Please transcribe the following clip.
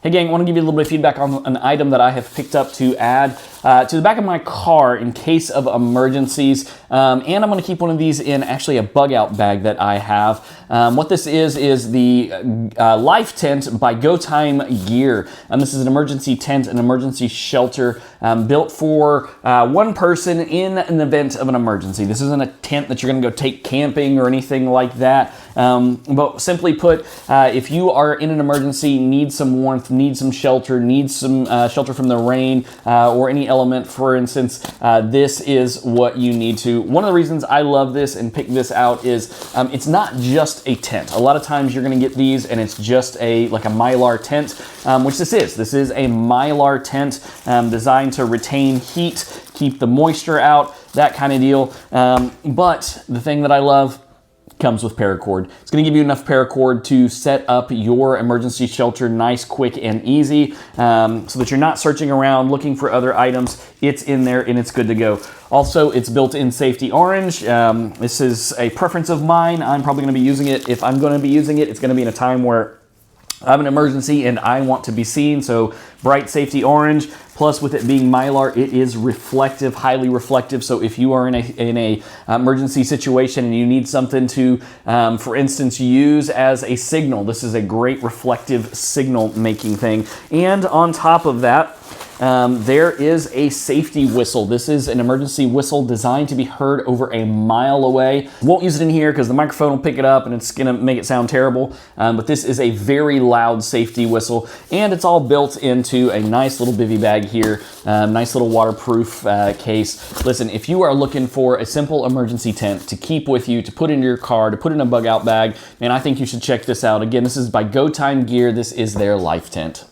Hey gang, I want to give you a little bit of feedback on an item that I have picked up to add to the back of my car in case of emergencies. And I'm going to keep one of these in actually a bug out bag that I have. What this is the Life Tent by Go Time Gear. This is an emergency tent, an emergency shelter built for one person in an event of an emergency. This isn't a tent that you're going to go take camping or anything like that. But simply put, if you are in an emergency, need some warmth, need some shelter, need some shelter from the rain or any element, for instance, this is what you need to. One of the reasons I love this and pick this out is it's not just a tent. A lot of times you're going to get these and it's just like a Mylar tent, which this is. This is a Mylar tent designed to retain heat, keep the moisture out, that kind of deal. But the thing that I love comes with Paracord. It's going to give you enough Paracord to set up your emergency shelter nice, quick, and easy so that you're not searching around looking for other items. It's in there and it's good to go. Also, it's built in safety orange. This is a preference of mine. I'm probably going to be using it. If I'm going to be using it, it's going to be in a time where I have an emergency and I want to be seen, so bright safety orange. Plus, with it being Mylar, it is reflective, highly reflective. So if you are in a emergency situation and you need something to, for instance, use as a signal, this is a great reflective signal making thing. And on top of that, there is a safety whistle. This is an emergency whistle designed to be heard over a mile away. Won't use it in here because the microphone will pick it up and it's gonna make it sound terrible. But this is a very loud safety whistle, and it's all built into a nice little bivy bag here. Nice little waterproof case. Listen, if you are looking for a simple emergency tent to keep with you, to put in your car, to put in a bug out bag, man, I think you should check this out. Again, this is by Go Time Gear. This is their Life Tent.